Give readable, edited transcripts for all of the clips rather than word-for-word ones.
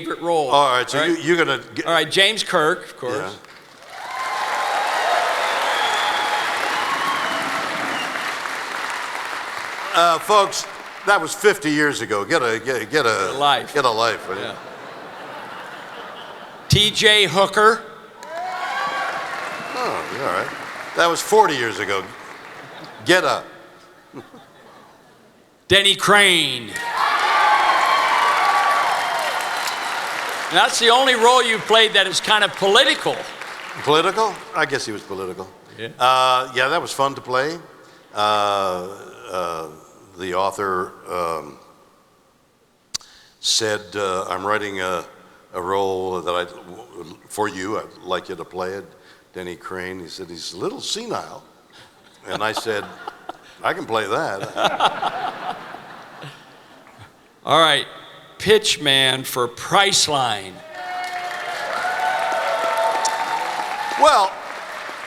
favorite role. All right, so you're going to... All right, James Kirk, of course. Yeah. Folks, that was 50 years ago. Get a life. Get a life. Yeah. T.J. Hooker. Oh, all right. That was 40 years ago. Get up. Denny Crane. And that's the only role you've played that is kind of political. Political? I guess he was political. Yeah. Yeah, that was fun to play. The author said, I'm writing a role that for you, I'd like you to play it. Denny Crane, he said, he's a little senile. And I said, I can play that. All right, pitchman for Priceline. Well,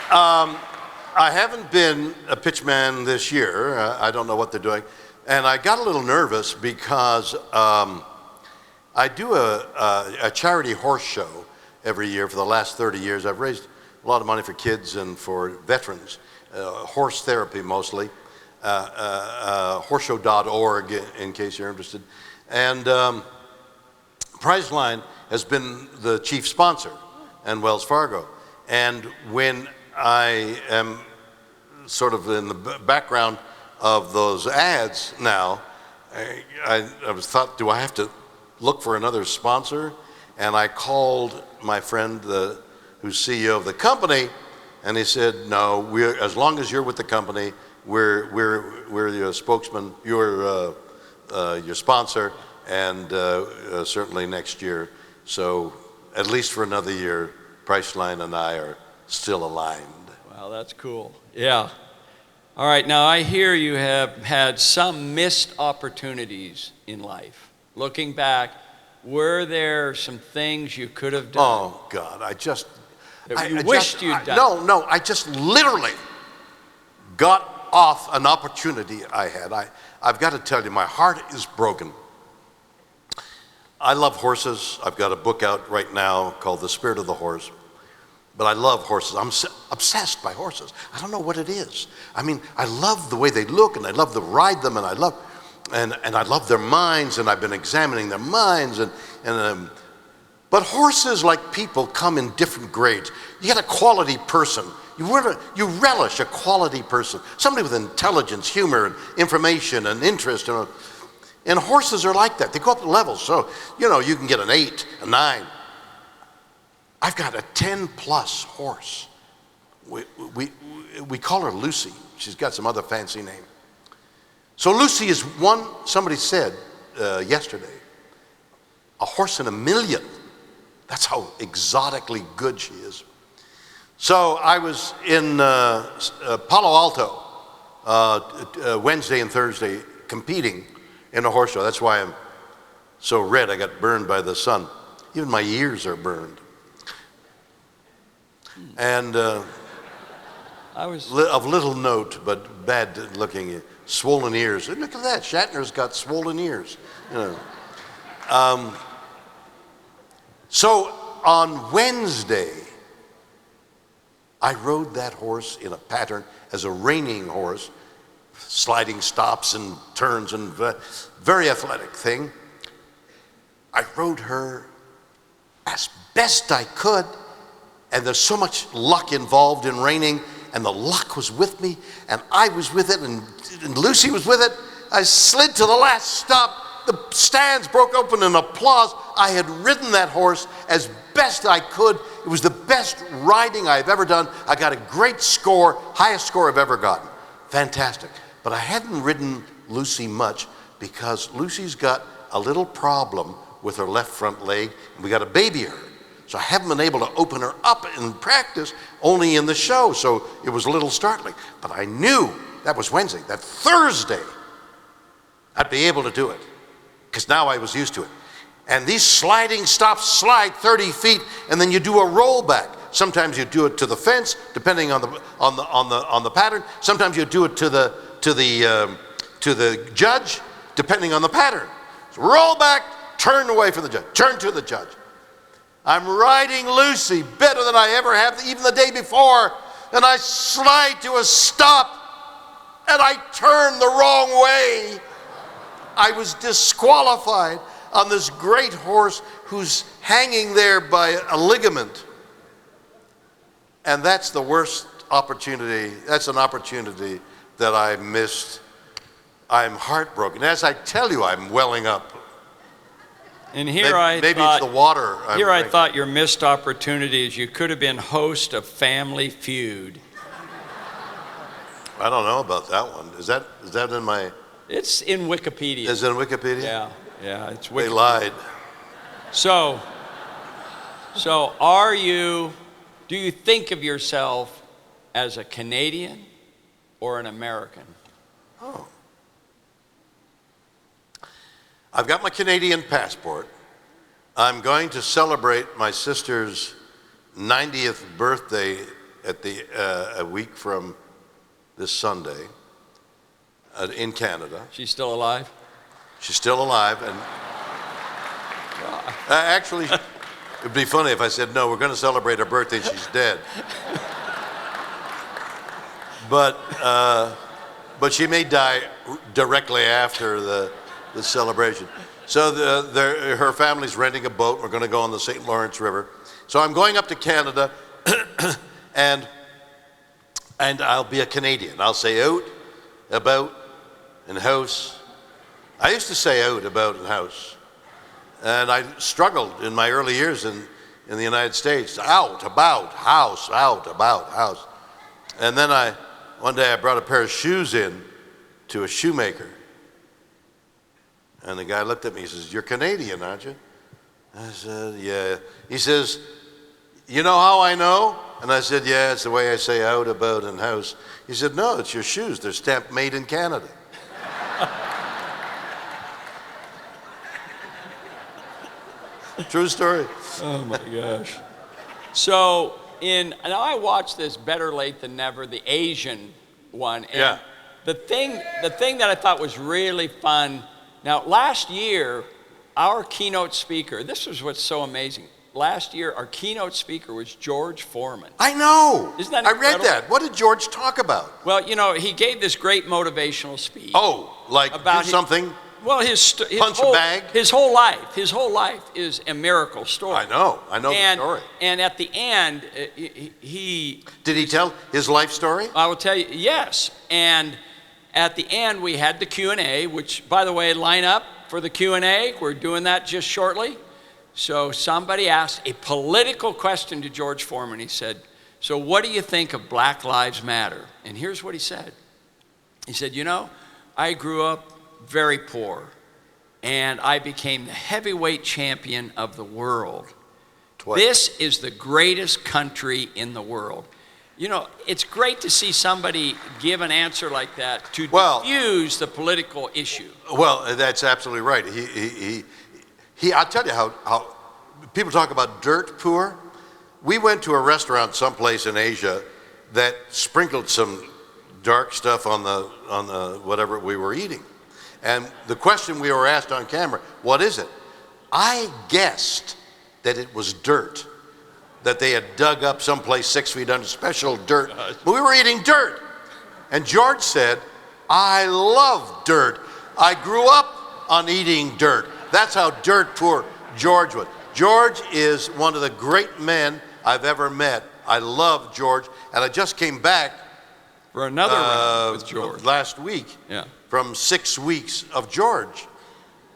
I haven't been a pitchman this year. I don't know what they're doing. And I got a little nervous because I do a charity horse show every year for the last 30 years. I've raised a lot of money for kids and for veterans, horse therapy mostly, horseshow.org in case you're interested. And Priceline has been the chief sponsor, and Wells Fargo. And when I am sort of in the background of those ads now, I was thought, do I have to look for another sponsor? And I called my friend, who's CEO of the company, and he said, no, as long as you're with the company, we're your spokesman, you're your sponsor, and certainly next year. So at least for another year, Priceline and I are still aligned. Wow, that's cool. Yeah. All right, now I hear you have had some missed opportunities in life. Looking back, were there some things you could have done? Oh, God, I wished you'd done. No, I just literally got off an opportunity I had. I've got to tell you, my heart is broken. I love horses. I've got a book out right now called The Spirit of the Horse. But I love horses. I'm obsessed by horses. I don't know what it is. I mean, I love the way they look, and I love to ride them, and I love their minds, and I've been examining their minds. But horses, like people, come in different grades. You get a quality person. You relish a quality person, somebody with intelligence, humor, and information, and interest. And horses are like that. They go up levels. So, you can get an 8, a 9. I've got a 10-plus horse. We call her Lucy. She's got some other fancy name. So Lucy is one, somebody said yesterday, a horse in a million. That's how exotically good she is. So I was in Palo Alto Wednesday and Thursday competing in a horse show. That's why I'm so red. I got burned by the sun. Even my ears are burned. And of little note, but bad looking, swollen ears. Look at that, Shatner's got swollen ears. So on Wednesday, I rode that horse in a pattern as a reining horse, sliding stops and turns, and very athletic thing. I rode her as best I could. And there's so much luck involved in reining, and the luck was with me, and I was with it, and Lucy was with it. I slid to the last stop. The stands broke open in applause. I had ridden that horse as best I could. It was the best riding I've ever done. I got a great score, highest score I've ever gotten. Fantastic. But I hadn't ridden Lucy much because Lucy's got a little problem with her left front leg, and we got to baby her. So I haven't been able to open her up in practice, only in the show, so it was a little startling. But I knew, that was Wednesday, that Thursday I'd be able to do it, because now I was used to it. And these sliding stops slide 30 feet, and then you do a rollback. Sometimes you do it to the fence, depending on the pattern. Sometimes you do it to the judge, depending on the pattern. So roll back, turn away from the judge, turn to the judge. I'm riding Lucy better than I ever have, even the day before, and I slide to a stop, and I turn the wrong way. I was disqualified on this great horse who's hanging there by a ligament. And that's the worst opportunity. That's an opportunity that I missed. I'm heartbroken. As I tell you, I'm welling up. And here maybe it's the water. I thought your missed opportunity is you could have been host of Family Feud. I don't know about that one. Is that in my? It's in Wikipedia. Is it in Wikipedia? Yeah, it's Wikipedia. They lied. So do you think of yourself as a Canadian or an American? Oh. I've got my Canadian passport. I'm going to celebrate my sister's 90th birthday a week from this Sunday in Canada. She's still alive? She's still alive, and actually, it'd be funny if I said, no, we're going to celebrate her birthday and she's dead. But she may die directly after the celebration. So her family's renting a boat. We're going to go on the St. Lawrence River. So I'm going up to Canada, and I'll be a Canadian. I'll say out, about, and house. I used to say out, about, and house. And I struggled in my early years in the United States. Out, about, house, out, about, house. And then one day I brought a pair of shoes in to a shoemaker. And the guy looked at me, he says, "You're Canadian, aren't you?" I said, "Yeah." He says, "You know how I know?" And I said, "Yeah, it's the way I say out, about, and house." He said, "No, it's your shoes. They're stamped made in Canada." True story. Oh my gosh. So now I watched this Better Late Than Never, the Asian one. And yeah. The thing that I thought was really fun. Now last year, our keynote speaker, this is what's so amazing. Last year, our keynote speaker was George Foreman. I know. Isn't that incredible? I read that. What did George talk about? Well, he gave this great motivational speech. Oh, like about do something? Well, his punch a bag. His whole life is a miracle story. I know the story. And at the end, he did he tell his life story? I will tell you, yes. And at the end, we had the Q&A, which, by the way, line up for the Q&A. We're doing that just shortly. So somebody asked a political question to George Foreman. He said, "So what do you think of Black Lives Matter?" And here's what he said. He said, "I grew up very poor, and I became the heavyweight champion of the world. Twice. This is the greatest country in the world." It's great to see somebody give an answer like that to diffuse the political issue. Well, that's absolutely right. I'll tell you how people talk about dirt poor. We went to a restaurant someplace in Asia that sprinkled some dark stuff on the whatever we were eating. And the question we were asked on camera, "What is it?" I guessed that it was dirt, that they had dug up someplace 6 feet under, special dirt. But we were eating dirt. And George said, "I love dirt. I grew up on eating dirt." That's how dirt poor George was. George is one of the great men I've ever met. I love George. And I just came back for another round with George last week. Yeah. From 6 weeks of George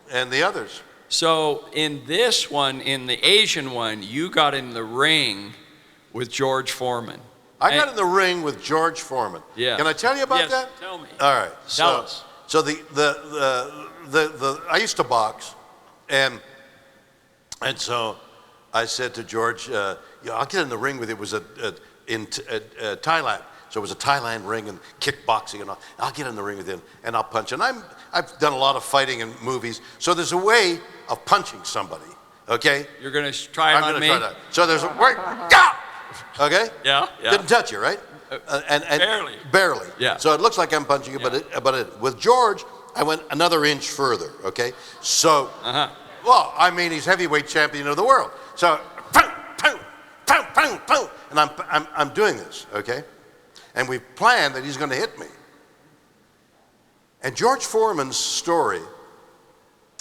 and the others. So in this one, in the Asian one, you got in the ring with George Foreman. I got in the ring with George Foreman. Yeah. Can I tell you about that? Yes, tell me. All right. Tell us. So I used to box, and so I said to George, I'll get in the ring with you. It was in Thailand. So it was a Thailand ring and kickboxing and all. I'll get in the ring with him and I'll punch. And I've done a lot of fighting in movies. So there's a way of punching somebody, okay? You're going to try it on me? I'm going to try that. So there's a way, okay? Yeah. Didn't touch you, right? And barely. Barely. Yeah. So it looks like I'm punching you, but with George, I went another inch further, okay? So Well, I mean, he's heavyweight champion of the world. So, pow, pow, pow, pow, pow, and I'm doing this, okay? And we've planned that he's going to hit me. And George Foreman's story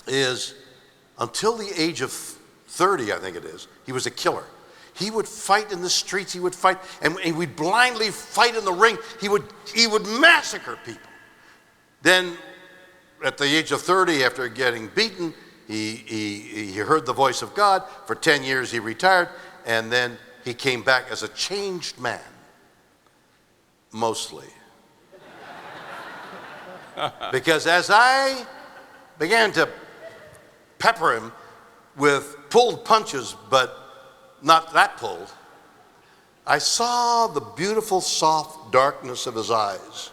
is, until the age of 30, I think it is, he was a killer. He would fight in the streets, he would fight, and we'd blindly fight in the ring. He would massacre people. Then, at the age of 30, after getting beaten, he heard the voice of God. For 10 years he retired, and then he came back as a changed man, mostly. Because as I began to pepper him with pulled punches, but not that pulled, I saw the beautiful soft darkness of his eyes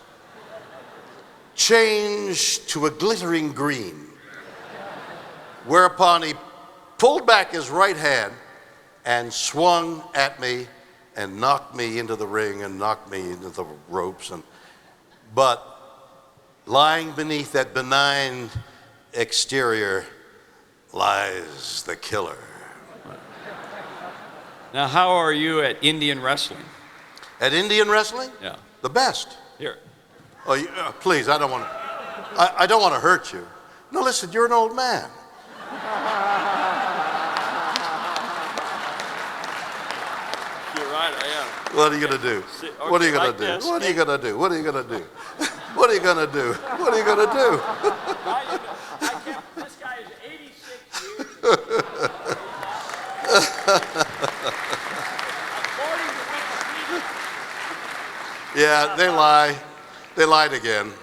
change to a glittering green, whereupon he pulled back his right hand and swung at me and knocked me into the ring and knocked me into the ropes. But lying beneath that benign exterior lies the killer. Now, how are you at Indian wrestling? At Indian wrestling? Yeah. The best. Here. Oh, please, I don't want to hurt you. No, listen, you're an old man. You're right, I am. What are you going to do? What are you going to do? What are you going to do? What are you going to do? What are you going to do? What are you going to do? This guy is 86 years. Yeah, they lie. They lied again.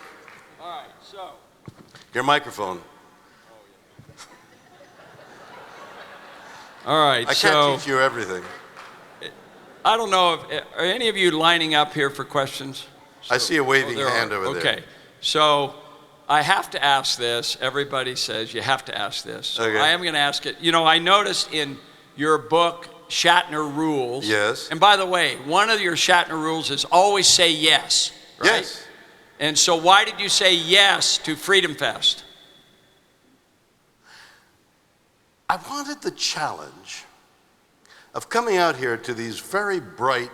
All right, so. Your microphone. All right, I can't teach you everything. I don't know if are any of you lining up here for questions? I see a waving hand over there. Okay, so I have to ask this. Everybody says you have to ask this. So okay. I am going to ask it. You know, I noticed in your book, Shatner Rules. Yes. And by the way, one of your Shatner rules is always say yes, right? Yes. And so why did you say yes to FreedomFest? I wanted the challenge of coming out here to these very bright,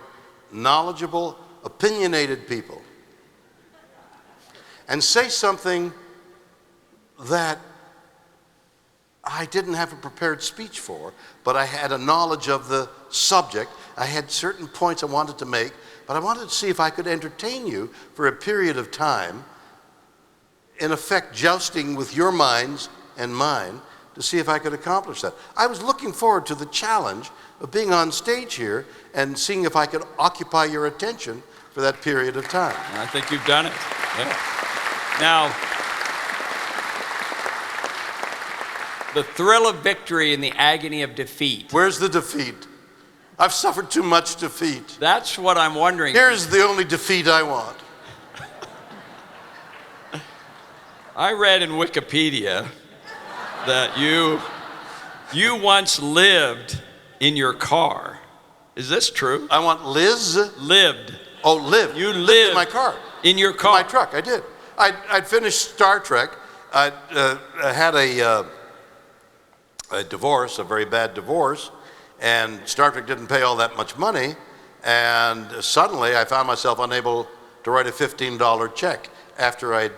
knowledgeable, opinionated people and say something that I didn't have a prepared speech for, but I had a knowledge of the subject. I had certain points I wanted to make, but I wanted to see if I could entertain you for a period of time, in effect jousting with your minds and mine to see if I could accomplish that. I was looking forward to the challenge of being on stage here and seeing if I could occupy your attention for that period of time. I think you've done it. Yeah. Now, the thrill of victory and the agony of defeat. Where's the defeat? I've suffered too much defeat. That's what I'm wondering. Here's the only defeat I want. I read in Wikipedia that you once lived in your car. Is this true? I want Liz. Lived. Oh, lived. You lived in my car. In your car. In my truck, I did. I'd finished Star Trek. I had a divorce, a very bad divorce, and Star Trek didn't pay all that much money, and suddenly I found myself unable to write a $15 check after I'd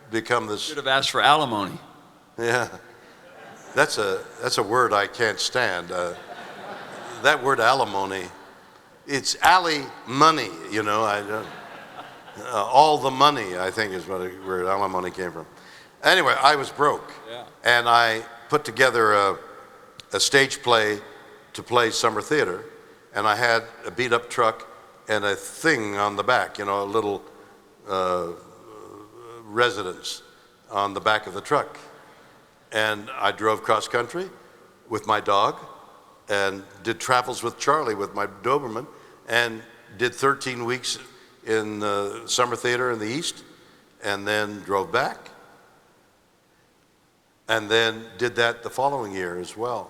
become this. Should have asked for alimony. Yeah, that's a word I can't stand. That word alimony, it's alley money, you know. All the money, I think, is where alimony came from. Anyway, I was broke, Yeah. and I put together a stage play to play summer theater, and I had a beat-up truck and a thing on the back, you know, a little residence on the back of the truck. And I drove cross-country with my dog and did Travels with Charlie with my Doberman and did 13 weeks in the summer theater in the East, and then drove back, and then did that the following year as well.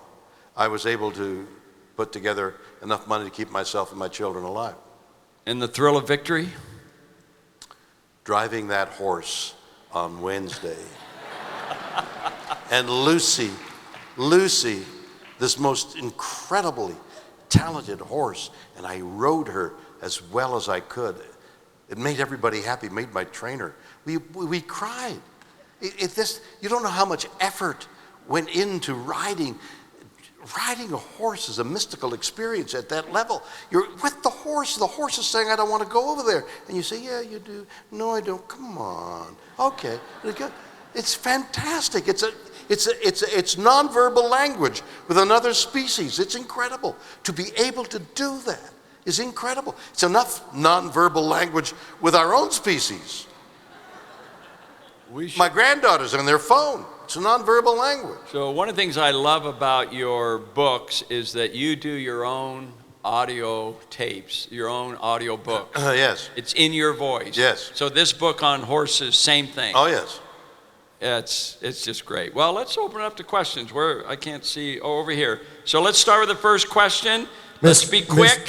I was able to put together enough money to keep myself and my children alive. And the thrill of victory? Driving that horse on Wednesday. And Lucy Lucy, this most incredibly talented horse, and I rode her as well as I could. It made everybody happy, made my trainer. We cried. You don't know how much effort went into riding. Riding a horse is a mystical experience at that level. You're with the horse is saying, I don't want to go over there. And you say, yeah, you do. No, I don't. Come on. Okay. It's fantastic. It's nonverbal language with another species. It's incredible. To be able to do that is incredible. It's enough nonverbal language with our own species. My granddaughters on their phone. It's a nonverbal language. So one of the things I love about your books is that you do your own audio tapes, your own audio books. Yes. It's in your voice. Yes. So this book on horses, same thing. Oh, yes. It's just great. Well, let's open it up to questions. I can't see. Oh, over here. So let's start with the first question. Let's be quick.